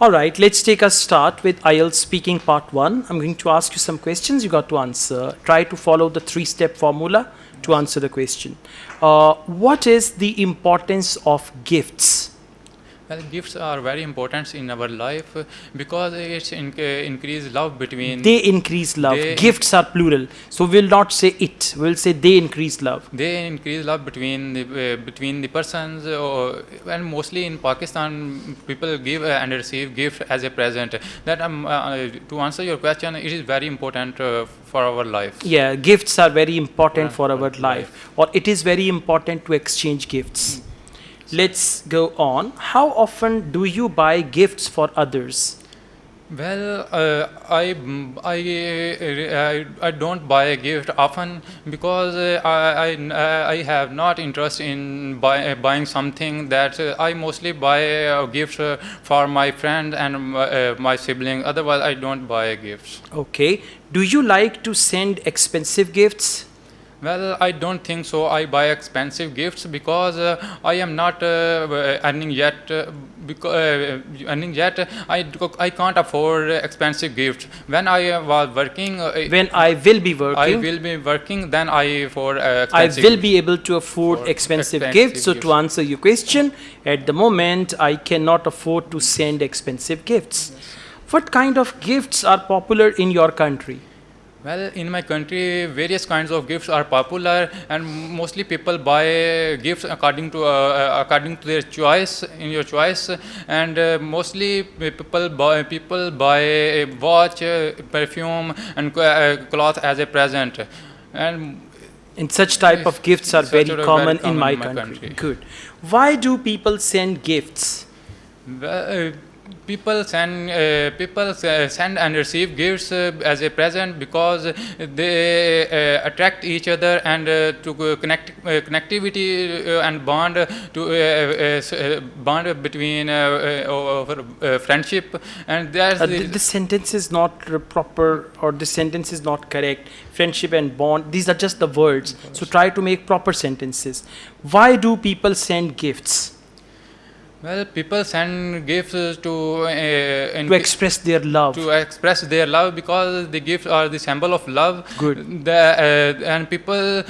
All right, let's take a start with IELTS speaking part 1. I'm going to ask you some questions you got to answer. Try to follow the 3-step formula to answer the question. What is the importance of gifts? Well, gifts are very important in our life because it's increase love between. They increase love. They Gifts are plural. So we'll not say it. We'll say they increase love. They increase love between the persons, and mostly in Pakistan, people give and receive gift as a present. That to answer your question, it is very important for our life. Yeah, gifts are very important for our life. Or it is very important to exchange gifts. Let's go on. How often do you buy gifts for others? Well, I don't buy a gift often because I have not interest in buying something that I mostly buy a gift for my friend and my sibling. Otherwise, I don't buy gifts. Okay. Do you like to send expensive gifts? Well, I don't think so. I buy expensive gifts because I am not earning yet. I can't afford expensive gifts. When I was working, when I will be working, then I afford I expensive. will be able to afford expensive gifts. So to answer your question, at the moment, I cannot afford to send expensive gifts. What kind of gifts are popular in your country? Well, in my country, various kinds of gifts are popular, and mostly people buy gifts according to their choice, in your choice, and mostly people buy a watch, perfume, and cloth as a present, and such type of gifts are very common in my country. Good. Why do people send gifts? People send and receive gifts as a present because they attract each other and to connectivity and bond bond between friendship, and there's the sentence is not proper, or the sentence is not correct. Friendship and bond, these are just the words. So try to make proper sentences. Why do people send gifts? Well, people send gifts to express their love. To express their love because the gifts are the symbol of love. Good. And people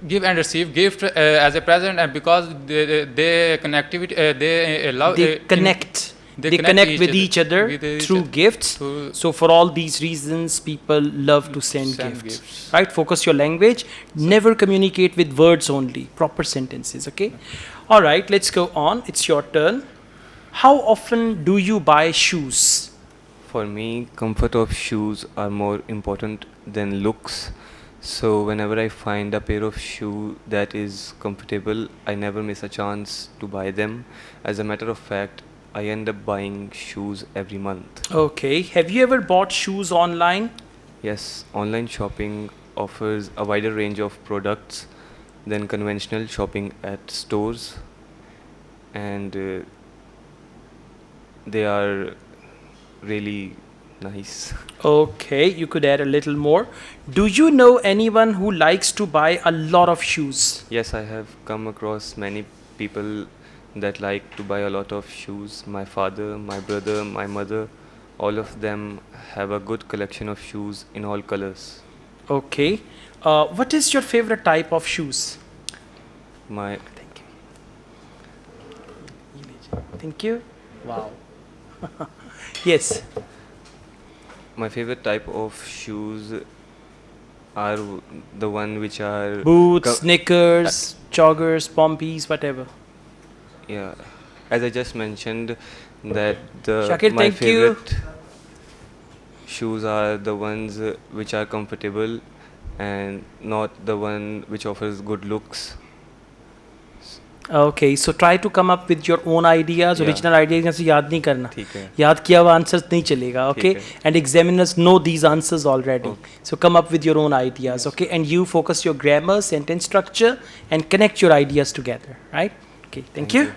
give and receive gifts as a present, and because they connectivity, they love. They connect. They connect with each other through gifts. So for all these reasons, people love to send gifts. Right? Focus your language. Never communicate with words only. Proper sentences. Okay. All right. Let's go on. It's your turn. How often do you buy shoes? For me, comfort of shoes are more important than looks. So whenever I find a pair of shoes that is comfortable, I never miss a chance to buy them. As a matter of fact, I end up buying shoes every month. Okay. Have you ever bought shoes online? Yes, online shopping offers a wider range of products than conventional shopping at stores, and they are really nice. Okay, you could add a little more. Do you know anyone who likes to buy a lot of shoes? Yes, I have come across many people that like to buy a lot of shoes. My father, my brother, my mother, all of them have a good collection of shoes in all colors. Okay. What is your favorite type of shoes? Thank you. Thank you. Wow. Yes. My favorite type of shoes are the one which are boots, sneakers, joggers, pompies, whatever. Yeah, as I just mentioned that Shakir, my thank favorite shoes are the ones which are comfortable and not the one which offers good looks. Okay, so try to come up with your own ideas. Yeah. Original ideas से याद नहीं करना. ठीक है. याद किया हुआ answers नहीं चलेगा. Okay, and examiners know these answers already. Okay. So come up with your own ideas. Okay, and you focus your grammar, sentence structure, and connect your ideas together. Right? Okay, thank you.